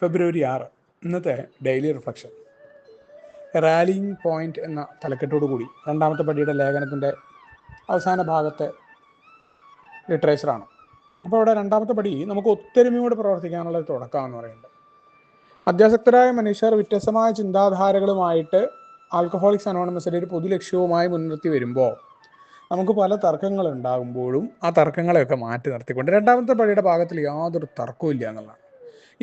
ഫെബ്രുവരി 6 ഇന്നത്തെ daily reflection. റാലിയിങ് point എന്ന തലക്കെട്ടോടു കൂടി രണ്ടാമത്തെ പടിയുടെ ലേഖനത്തിൻ്റെ അവസാന ഭാഗത്തെ ലിറ്ററേച്ചറാണ്. അപ്പോൾ അവിടെ രണ്ടാമത്തെ പടി നമുക്ക് ഒത്തൊരുമയോട് പ്രവർത്തിക്കാനുള്ള ഒരു തുടക്കമെന്ന് പറയുന്നത്. അത്യാസക്തരായ മനുഷ്യർ വ്യത്യസ്തമായ ചിന്താധാരകളുമായിട്ട് ആൽക്കഹോളിക്സ് അനോണിമസിൻ്റെ ഒരു പൊതു ലക്ഷ്യവുമായി മുൻനിർത്തി വരുമ്പോൾ നമുക്ക് പല തർക്കങ്ങൾ ഉണ്ടാകുമ്പോഴും ആ തർക്കങ്ങളെയൊക്കെ മാറ്റി നിർത്തിക്കൊണ്ട് രണ്ടാമത്തെ പടിയുടെ ഭാഗത്തിൽ യാതൊരു തർക്കവും ഇല്ല എന്നുള്ളതാണ്.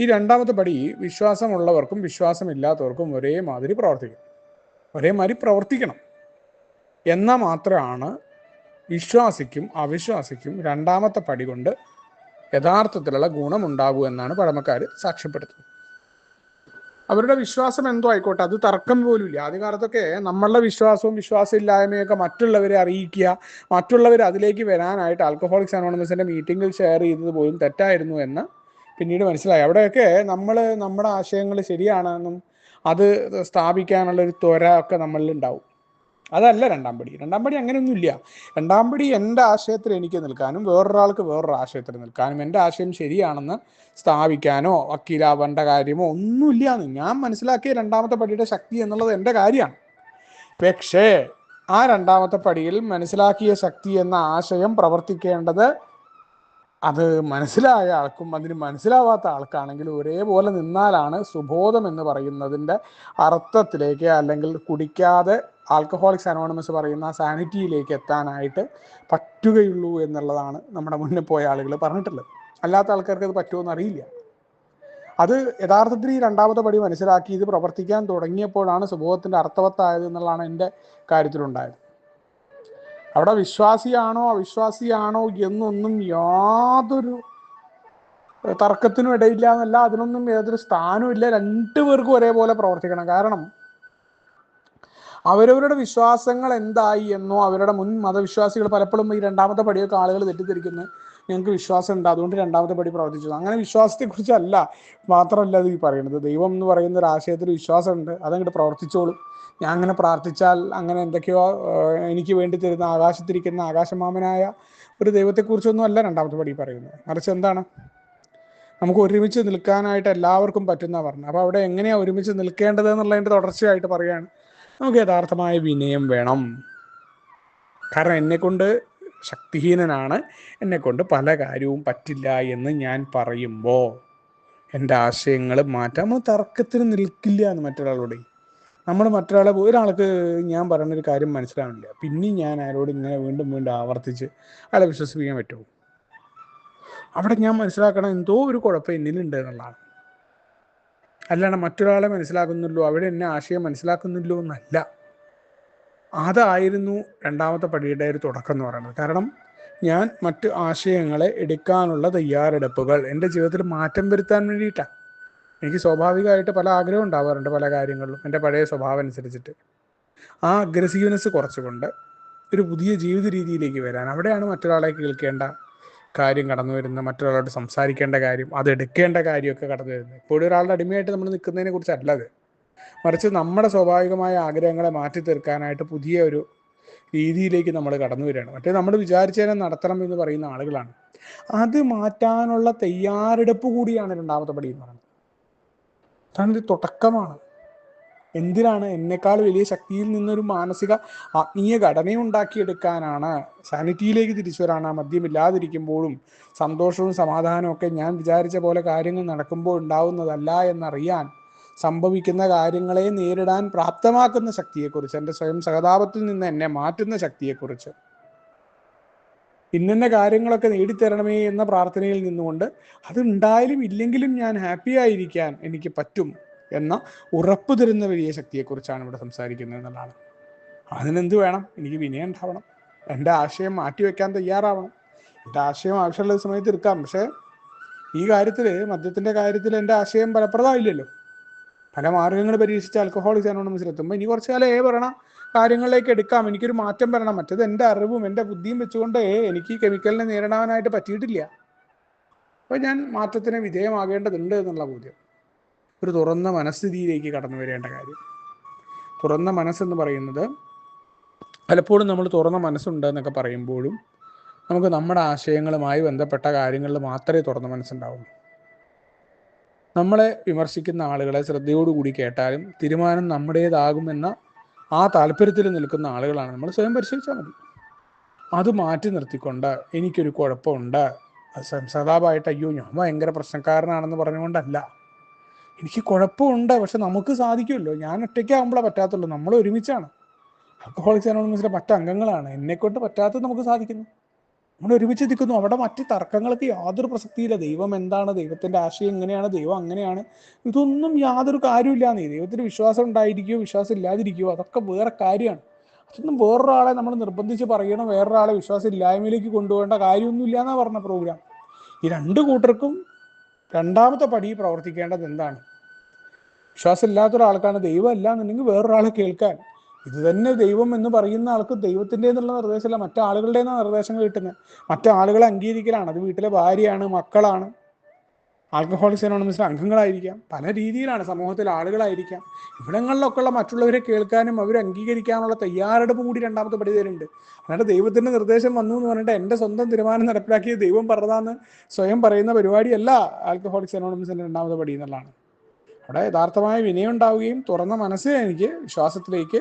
ഈ രണ്ടാമത്തെ പടി വിശ്വാസമുള്ളവർക്കും വിശ്വാസമില്ലാത്തവർക്കും ഒരേമാതിരി പ്രവർത്തിക്കണം എന്നാൽ മാത്രമാണ് വിശ്വാസിക്കും അവിശ്വാസിക്കും രണ്ടാമത്തെ പടി കൊണ്ട് യഥാർത്ഥത്തിലുള്ള ഗുണമുണ്ടാകൂ എന്നാണ് പഴമക്കാർ സാക്ഷ്യപ്പെടുത്തുന്നത്. അവരുടെ വിശ്വാസം എന്തോ ആയിക്കോട്ടെ, അത് തർക്കം പോലും ഇല്ല. ആദ്യകാലത്തൊക്കെ നമ്മളുടെ വിശ്വാസവും വിശ്വാസമില്ലായ്മയൊക്കെ മറ്റുള്ളവരെ അറിയിക്കുക, മറ്റുള്ളവർ അതിലേക്ക് വരാനായിട്ട് ആൽക്കഹോളിക്സ് അനോണിമസിൻ്റെ മീറ്റിങ്ങിൽ ഷെയർ ചെയ്തത് പോലും തെറ്റായിരുന്നു എന്ന് പിന്നീട് മനസ്സിലായി. അവിടെയൊക്കെ നമ്മുടെ ആശയങ്ങൾ ശരിയാണെന്നും അത് സ്ഥാപിക്കാനുള്ളൊരു ത്വര ഒക്കെ നമ്മളിൽ ഉണ്ടാവും. അതല്ല രണ്ടാം പടി. അങ്ങനെയൊന്നുമില്ല. രണ്ടാം പടി എൻ്റെ ആശയത്തിൽ എനിക്ക് നിൽക്കാനും വേറൊരാൾക്ക് വേറൊരു ആശയത്തിൽ നിൽക്കാനും എൻ്റെ ആശയം ശരിയാണെന്ന് സ്ഥാപിക്കാനോ വക്കീലാവേണ്ട കാര്യമോ ഒന്നുമില്ല എന്ന് ഞാൻ മനസ്സിലാക്കിയ രണ്ടാമത്തെ പടിയുടെ ശക്തി എന്നുള്ളത് എൻ്റെ കാര്യമാണ്. പക്ഷേ ആ രണ്ടാമത്തെ പടിയിൽ മനസ്സിലാക്കിയ ശക്തി എന്ന ആശയം പ്രവർത്തിക്കേണ്ടത് അത് മനസ്സിലായ ആൾക്കും അതിന് മനസ്സിലാവാത്ത ആൾക്കാണെങ്കിലും ഒരേപോലെ നിന്നാലാണ് സുബോധം എന്ന് പറയുന്നതിൻ്റെ അർത്ഥത്തിലേക്ക്, അല്ലെങ്കിൽ കുടിക്കാതെ ആൽക്കഹോളിക്സ് അനോണിമസ് പറയുന്ന സാനിറ്റിയിലേക്ക് എത്താനായിട്ട് പറ്റുകയുള്ളൂ എന്നുള്ളതാണ് നമ്മുടെ മുന്നേ പോയ ആളുകൾ പറഞ്ഞിട്ടുള്ളത്. അല്ലാത്ത ആൾക്കാർക്ക് അത് പറ്റുമെന്ന് അറിയില്ല. അത് യഥാർത്ഥത്തിൽ ഈ രണ്ടാമത്തെ പടി മനസ്സിലാക്കി ഇത് പ്രവർത്തിക്കാൻ തുടങ്ങിയപ്പോഴാണ് സുബോധത്തിൻ്റെ അർത്ഥവത്തായത് എന്നുള്ളതാണ് എൻ്റെ കാര്യത്തിലുണ്ടായത്. അവിടെ വിശ്വാസിയാണോ അവിശ്വാസിയാണോ എന്നൊന്നും യാതൊരു തർക്കത്തിനും ഇടയില്ല എന്നല്ല, അതിനൊന്നും യാതൊരു സ്ഥാനവും ഇല്ല. രണ്ടുപേർക്കും ഒരേപോലെ പ്രവർത്തിക്കണം. കാരണം അവരവരുടെ വിശ്വാസങ്ങൾ എന്തായി എന്നോ, അവരുടെ മുൻ മതവിശ്വാസികൾ പലപ്പോഴും ഈ രണ്ടാമത്തെ പടിയൊക്കെ ആളുകൾ തെറ്റിദ്ധരിക്കുന്നത് ഞങ്ങൾക്ക് വിശ്വാസം ഉണ്ട് അതുകൊണ്ട് രണ്ടാമത്തെ പടി പ്രവർത്തിച്ചു. അങ്ങനെ വിശ്വാസത്തെക്കുറിച്ചല്ല മാത്രമല്ല അത് ഈ പറയുന്നത്. ദൈവം എന്ന് പറയുന്ന ഒരു ആശയത്തിൽ വിശ്വാസമുണ്ട്, അതങ്ങോട്ട് പ്രവർത്തിച്ചോളും. ഞാൻ അങ്ങനെ പ്രാർത്ഥിച്ചാൽ അങ്ങനെ എന്തൊക്കെയോ എനിക്ക് വേണ്ടി തരുന്ന ആകാശത്തിരിക്കുന്ന ആകാശമാമനായ ഒരു ദൈവത്തെക്കുറിച്ചൊന്നും അല്ല രണ്ടാമത്തെ പടി പറയുന്നത്. മറിച്ച് എന്താണ്, നമുക്ക് ഒരുമിച്ച് നിൽക്കാനായിട്ട് എല്ലാവർക്കും പറ്റുന്ന പറഞ്ഞു. അപ്പോൾ അവിടെ എങ്ങനെയാണ് ഒരുമിച്ച് നിൽക്കേണ്ടത് എന്നുള്ളതിൻ്റെ തുടർച്ചയായിട്ട് പറയുകയാണ്, നമുക്ക് യഥാർത്ഥമായ വിനയം വേണം. കാരണം എന്നെക്കൊണ്ട് ശക്തിഹീനനാണ്, എന്നെക്കൊണ്ട് പല കാര്യവും പറ്റില്ല എന്ന് ഞാൻ പറയുമ്പോൾ എൻ്റെ ആശയങ്ങൾ മാറ്റാം. നമ്മൾ തർക്കത്തിന് നിൽക്കില്ല എന്ന് മറ്റൊരാളോട്. നമ്മൾ ഒരാൾക്ക് ഞാൻ പറയുന്നൊരു കാര്യം മനസ്സിലാവില്ല, പിന്നെയും ഞാൻ അയാളോട് ഇങ്ങനെ വീണ്ടും വീണ്ടും ആവർത്തിച്ച് അയാളെ വിശ്വസിപ്പിക്കാൻ പറ്റുമോ? അവിടെ ഞാൻ മനസ്സിലാക്കണം എന്തോ ഒരു കുഴപ്പം എന്നിലുണ്ട് എന്നുള്ളതാണ്. അല്ലാണ്ട് മറ്റൊരാളെ മനസ്സിലാക്കുന്നില്ലോ, അവിടെ എന്നെ ആശയം മനസ്സിലാക്കുന്നില്ലോ എന്നല്ല. അതായിരുന്നു രണ്ടാമത്തെ പടിയുടെ ഒരു തുടക്കം എന്ന് പറയുന്നത്. കാരണം ഞാൻ മറ്റ് ആശയങ്ങളെ എടുക്കാനുള്ള തയ്യാറെടുപ്പുകൾ എൻ്റെ ജീവിതത്തിൽ മാറ്റം വരുത്താൻ വേണ്ടിയിട്ടാണ്. എനിക്ക് സ്വാഭാവികമായിട്ട് പല ആഗ്രഹം ഉണ്ടാവാറുണ്ട് പല കാര്യങ്ങളിലും എൻ്റെ പഴയ സ്വഭാവം അനുസരിച്ചിട്ട്. ആ അഗ്രസീവ്നെസ് കുറച്ചുകൊണ്ട് ഒരു പുതിയ ജീവിത രീതിയിലേക്ക് വരാൻ, അവിടെയാണ് മറ്റൊരാളെ കേൾക്കേണ്ട കാര്യം കടന്നു വരുന്നത്, മറ്റൊരാളോട് സംസാരിക്കേണ്ട കാര്യം, അത് എടുക്കേണ്ട കാര്യമൊക്കെ കടന്നു വരുന്നത്. ഇപ്പോഴും ഒരാളുടെ അടിമയായിട്ട് നമ്മൾ നിൽക്കുന്നതിനെ കുറിച്ചല്ല അത്, മറിച്ച് നമ്മുടെ സ്വാഭാവികമായ ആഗ്രഹങ്ങളെ മാറ്റി തീർക്കാനായിട്ട് പുതിയ ഒരു രീതിയിലേക്ക് നമ്മൾ കടന്നു വരികയാണ്. മറ്റേ നമ്മൾ വിചാരിച്ചതിനെ നടത്തണം എന്ന് പറയുന്ന ആളുകളാണ്. അത് മാറ്റാനുള്ള തയ്യാറെടുപ്പ് കൂടിയാണ് രണ്ടാമത്തെ പടി എന്ന് പറയുന്നത്. അതാണ് ഇത് തുടക്കമാണ്. എന്തിനാണ്? എന്നെക്കാൾ വലിയ ശക്തിയിൽ നിന്നൊരു മാനസിക ആത്മീയ ഘടനയുണ്ടാക്കിയെടുക്കാനാണ്, സാനിറ്റിയിലേക്ക് തിരിച്ചു വരാനാണ്. മദ്യമില്ലാതിരിക്കുമ്പോഴും സന്തോഷവും സമാധാനവും ഒക്കെ ഞാൻ വിചാരിച്ച പോലെ കാര്യങ്ങൾ നടക്കുമ്പോൾ ഉണ്ടാവുന്നതല്ല എന്നറിയാൻ, സംഭവിക്കുന്ന കാര്യങ്ങളെ നേരിടാൻ പ്രാപ്തമാക്കുന്ന ശക്തിയെക്കുറിച്ച്, എൻ്റെ സ്വയം സഹതാപത്തിൽ നിന്ന് എന്നെ മാറ്റുന്ന ശക്തിയെക്കുറിച്ച്, ഇന്ന കാര്യങ്ങളൊക്കെ നേടിത്തരണമേ എന്ന പ്രാർത്ഥനയിൽ നിന്നുകൊണ്ട് അത് ഉണ്ടായാലും ഇല്ലെങ്കിലും ഞാൻ ഹാപ്പി ആയിരിക്കാൻ എനിക്ക് പറ്റും എന്ന ഉറപ്പ് തരുന്ന വലിയ ശക്തിയെക്കുറിച്ചാണ് ഇവിടെ സംസാരിക്കുന്നത് എന്നുള്ളതാണ്. അതിനെന്ത് വേണം? എനിക്ക് വിനയം ഉണ്ടാവണം, എൻ്റെ ആശയം മാറ്റിവെക്കാൻ തയ്യാറാവണം. എൻ്റെ ആശയം ആവശ്യമുള്ള സമയത്ത് എടുക്കാം. പക്ഷേ ഈ കാര്യത്തിൽ, മദ്യത്തിൻ്റെ കാര്യത്തിൽ എൻ്റെ ആശയം ഫലപ്രദമായില്ലല്ലോ. പല മാർഗങ്ങൾ പരീക്ഷിച്ച് ആൽക്കഹോളിക്സ് അനോണിമസിലെത്തുമ്പോൾ ഇനി കുറച്ച് കാലം പറയണ കാര്യങ്ങളിലേക്ക് എടുക്കാം, എനിക്കൊരു മാറ്റം വരണം. മറ്റേത് എൻ്റെ അറിവും എൻ്റെ ബുദ്ധിയും വെച്ചുകൊണ്ട് എനിക്ക് ഈ കെമിക്കലിനെ നേരിടാനായിട്ട് പറ്റിയിട്ടില്ല. അപ്പോൾ ഞാൻ മാറ്റത്തിന് വിധേയമാകേണ്ടതുണ്ട് എന്നുള്ള ബോധ്യം. ഒരു തുറന്ന മനസ്ഥിതിയിലേക്ക് കടന്നു വരേണ്ട കാര്യം. തുറന്ന മനസ്സെന്ന് പറയുന്നത്, പലപ്പോഴും നമ്മൾ തുറന്ന മനസ്സുണ്ട് എന്നൊക്കെ പറയുമ്പോഴും നമുക്ക് നമ്മുടെ ആശയങ്ങളുമായി ബന്ധപ്പെട്ട കാര്യങ്ങളിൽ മാത്രമേ തുറന്ന മനസ്സുണ്ടാവുള്ളൂ. നമ്മളെ വിമർശിക്കുന്ന ആളുകളെ ശ്രദ്ധയോടുകൂടി കേട്ടാലും തീരുമാനം നമ്മുടേതാകുമെന്ന ആ താല്പര്യത്തിൽ നിൽക്കുന്ന ആളുകളാണ്. നമ്മൾ സ്വയം പരിശോധിച്ചാൽ മതി. അത് മാറ്റി നിർത്തിക്കൊണ്ട് എനിക്കൊരു കുഴപ്പമുണ്ട്, സദാപായിട്ട് അയ്യോ ഞാൻ ഭയങ്കര പ്രശ്നക്കാരനാണെന്ന് പറഞ്ഞുകൊണ്ടല്ല. എനിക്ക് കുഴപ്പമുണ്ട്, പക്ഷെ നമുക്ക് സാധിക്കുമല്ലോ. ഞാൻ ഒറ്റയ്ക്കാകുമ്പോഴേ പറ്റാത്തുള്ളൂ, നമ്മൾ ഒരുമിച്ചാണ്. ആൽക്കഹോളിക്സ് അനോണിമസിലെ മറ്റ് അംഗങ്ങളാണ്. എന്നെക്കൊണ്ട് പറ്റാത്തത് നമുക്ക് സാധിക്കുന്നു. നമ്മൾ ഒരുമിച്ച് നിൽക്കുന്നു. അവിടെ മറ്റ് തർക്കങ്ങൾക്ക് യാതൊരു പ്രസക്തിയില്ല. ദൈവം എന്താണ്, ദൈവത്തിൻ്റെ ആശയം എങ്ങനെയാണ്, ദൈവം അങ്ങനെയാണ്, ഇതൊന്നും യാതൊരു കാര്യമില്ലാന്നേ. ദൈവത്തിന് വിശ്വാസം ഉണ്ടായിരിക്കുകയോ വിശ്വാസം ഇല്ലാതിരിക്കുകയോ അതൊക്കെ വേറെ കാര്യമാണ്. അതൊന്നും വേറൊരാളെ നമ്മൾ നിർബന്ധിച്ച് പറയണം, വേറൊരാളെ വിശ്വാസം ഇല്ലായ്മയിലേക്ക് കൊണ്ടുപോകേണ്ട കാര്യമൊന്നുമില്ല എന്നാണ് പറഞ്ഞ പ്രോഗ്രാം. ഈ രണ്ട് കൂട്ടർക്കും രണ്ടാമത്തെ പടി പ്രവർത്തിക്കേണ്ടത് എന്താണ്? വിശ്വാസം ഇല്ലാത്ത ഒരാൾക്കാണ് ദൈവം അല്ല എന്നുണ്ടെങ്കിൽ വേറൊരാളെ കേൾക്കാൻ. ഇത് തന്നെ ദൈവം എന്ന് പറയുന്ന ആൾക്ക് ദൈവത്തിൻ്റെ എന്നുള്ള നിർദ്ദേശമല്ല, മറ്റാളുകളുടെ നിർദ്ദേശങ്ങൾ കിട്ടുന്നത്. മറ്റാളുകളെ അംഗീകരിക്കലാണ്. അത് വീട്ടിലെ ഭാര്യയാണ്, മക്കളാണ്, ആൽക്കഹോളിക്സ് അനോണിമസിലെ അംഗങ്ങളായിരിക്കാം, പല രീതിയിലാണ്, സമൂഹത്തിലെ ആളുകളായിരിക്കാം. ഇവിടങ്ങളിലൊക്കെ ഉള്ള മറ്റുള്ളവരെ കേൾക്കാനും അവർ അംഗീകരിക്കാനുള്ള തയ്യാറെടുപ്പ് കൂടി രണ്ടാമത്തെ പടി തരുന്നുണ്ട്. അല്ലാണ്ട് ദൈവത്തിൻ്റെ നിർദ്ദേശം വന്നു എന്ന് പറഞ്ഞിട്ട് എൻ്റെ സ്വന്തം തീരുമാനം നടപ്പിലാക്കിയത് ദൈവം പറഞ്ഞതാന്ന് സ്വയം പറയുന്ന പരിപാടിയല്ല ആൽക്കഹോളിക്സ് അനോണിമസിൻ്റെ രണ്ടാമത്തെ പടി എന്നുള്ളതാണ്. അവിടെ യഥാർത്ഥമായ വിനയം ഉണ്ടാവുകയും തുറന്ന മനസ്സിൽ എനിക്ക് വിശ്വാസത്തിലേക്ക്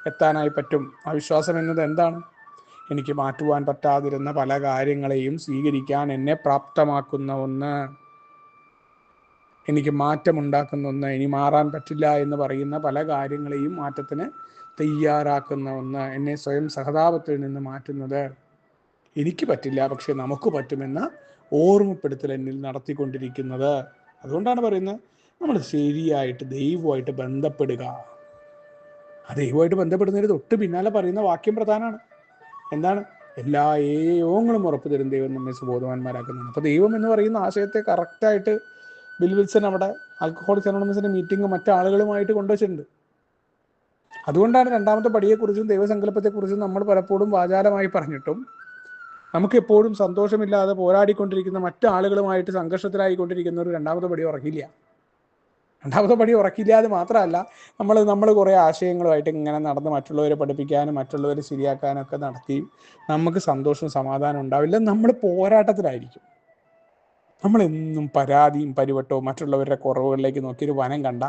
എത്താനായി പറ്റും. ആ വിശ്വാസം എന്നത് എന്താണ്? എനിക്ക് മാറ്റുവാൻ പറ്റാതിരുന്ന പല കാര്യങ്ങളെയും സ്വീകരിക്കാൻ എന്നെ പ്രാപ്തമാക്കുന്ന ഒന്ന്, എനിക്ക് മാറ്റമുണ്ടാക്കുന്ന ഒന്ന്, ഇനി മാറാൻ പറ്റില്ല എന്ന് പറയുന്ന പല കാര്യങ്ങളെയും മാറ്റത്തിന് തയ്യാറാക്കുന്ന ഒന്ന്, എന്നെ സ്വയം സഹതാപത്തിൽ നിന്ന് മാറ്റുന്നത്. എനിക്ക് പറ്റില്ല, പക്ഷെ നമുക്ക് പറ്റുമെന്ന ഓർമ്മപ്പെടുത്തൽ എന്നിൽ നടത്തിക്കൊണ്ടിരിക്കുന്നത്. അതുകൊണ്ടാണ് പറയുന്നത് നമ്മൾ ശരിയായിട്ട് ദൈവമായിട്ട് ബന്ധപ്പെടുക. ആ ദൈവമായിട്ട് ബന്ധപ്പെടുന്നതിന് തൊട്ട് പിന്നാലെ പറയുന്ന വാക്യം പ്രധാനമാണ്. എന്താണ്? എല്ലാ ഏയോങ്ങളും ഉറപ്പ് തരും ദൈവം നമ്മെ സുബോധവാന്മാരാക്കുന്നതാണ്. അപ്പോൾ ദൈവം എന്ന് പറയുന്ന ആശയത്തെ കറക്റ്റായിട്ട് ബിൽ വിൽസൺ അവിടെ ആൽക്കഹോളിക്സ് അനോണിമസിൻ്റെ മീറ്റിംഗ് മറ്റാളുകളുമായിട്ട് കൊണ്ടുവച്ചിട്ടുണ്ട്. അതുകൊണ്ടാണ് രണ്ടാമത്തെ പടിയെക്കുറിച്ചും ദൈവസങ്കല്പത്തെക്കുറിച്ചും നമ്മൾ പലപ്പോഴും വാചാലമായി പറഞ്ഞിട്ടും നമുക്ക് എപ്പോഴും സന്തോഷമില്ലാതെ പോരാടിക്കൊണ്ടിരിക്കുന്ന മറ്റാളുകളുമായിട്ട് സംഘർഷത്തിലായിക്കൊണ്ടിരിക്കുന്ന ഒരു രണ്ടാമത്തെ പടി ഉറക്കില്ല. രണ്ടാമത്തെ പടി ഉറക്കില്ല. അത് മാത്രമല്ല, നമ്മൾ കുറേ ആശയങ്ങളുമായിട്ട് ഇങ്ങനെ നടന്ന് മറ്റുള്ളവരെ പഠിപ്പിക്കാനും മറ്റുള്ളവരെ ശരിയാക്കാനും ഒക്കെ നടത്തിയും നമുക്ക് സന്തോഷവും സമാധാനം ഉണ്ടാവില്ല. നമ്മൾ പോരാട്ടത്തിലായിരിക്കും. നമ്മളെന്നും പരാതിയും പരിവട്ടവും മറ്റുള്ളവരുടെ കുറവുകളിലേക്ക് നോക്കിയൊരു വനം കണ്ട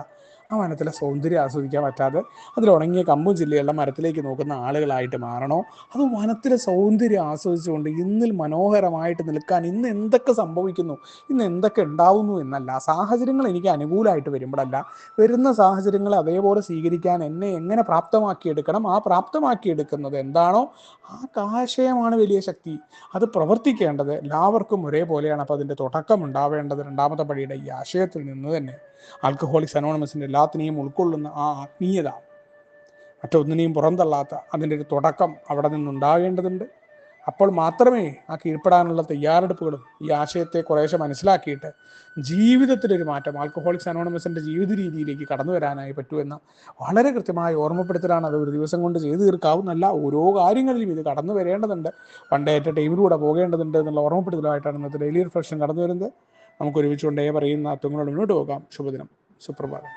ആ വനത്തിലെ സൗന്ദര്യം ആസ്വദിക്കാൻ പറ്റാതെ അതിലുണങ്ങിയ കമ്പും ചില്ലയുള്ള മരത്തിലേക്ക് നോക്കുന്ന ആളുകളായിട്ട് മാറണോ? അത് വനത്തിലെ സൗന്ദര്യം ആസ്വദിച്ചുകൊണ്ട് ഇന്നിൽ മനോഹരമായിട്ട് നിൽക്കാൻ ഇന്ന് എന്തൊക്കെ സംഭവിക്കുന്നു, ഇന്ന് എന്തൊക്കെ ഉണ്ടാവുന്നു എന്നല്ല, സാഹചര്യങ്ങൾ എനിക്ക് അനുകൂലമായിട്ട് വരുമ്പോഴല്ല, വരുന്ന സാഹചര്യങ്ങളെ അതേപോലെ സ്വീകരിക്കാൻ എന്നെ എങ്ങനെ പ്രാപ്തമാക്കിയെടുക്കണം, ആ പ്രാപ്തമാക്കിയെടുക്കുന്നത് എന്താണോ ആ ആശയമാണ് വലിയ ശക്തി. അത് പ്രവർത്തിക്കേണ്ടത് എല്ലാവർക്കും ഒരേപോലെയാണ്. അപ്പോൾ അതിൻ്റെ തുടക്കം ഉണ്ടാവേണ്ടത് രണ്ടാമത്തെ പടിയുടെ ഈ ആശയത്തിൽ നിന്ന് തന്നെ. ആൽക്കഹോളിക്സ് അനോണിമസിൻ്റെ എല്ലാത്തിനെയും ഉൾക്കൊള്ളുന്ന ആ ആത്മീയത, മറ്റൊന്നിനെയും പുറന്തള്ളാത്ത അതിൻ്റെ ഒരു തുടക്കം അവിടെ നിന്നുണ്ടാകേണ്ടതുണ്ട്. അപ്പോൾ മാത്രമേ ആ കീഴ്പ്പെടാനുള്ള തയ്യാറെടുപ്പുകളും ഈ ആശയത്തെ കുറേശ്ശെ മനസ്സിലാക്കിയിട്ട് ജീവിതത്തിലൊരു മാറ്റം ആൽക്കഹോളിക്സ് അനോണിമസിൻ്റെ ജീവിത രീതിയിലേക്ക് കടന്നു വരാനായി പറ്റുമെന്ന വളരെ കൃത്യമായ ഓർമ്മപ്പെടുത്തലാണ്. അത് ഒരു ദിവസം കൊണ്ട് ചെയ്തു തീർക്കാവുന്നല്ല. ഓരോ കാര്യങ്ങളിലും ഇത് കടന്നു വരേണ്ടതുണ്ട്, പണ്ടേറ്റ ടൈമിലൂടെ പോകേണ്ടതുണ്ട് എന്നുള്ള ഓർമ്മപ്പെടുത്തലായിട്ടാണ് ഇന്നത്തെ ഡെയിലി റിഫ്ലക്ഷൻ കടന്നു വരുന്നത്. നമുക്കൊരുമിച്ചുകൊണ്ടേ പറയുന്ന അത്വങ്ങളോട് മുന്നോട്ട് പോകാം. ശുഭദിനം, സുപ്രഭാതം.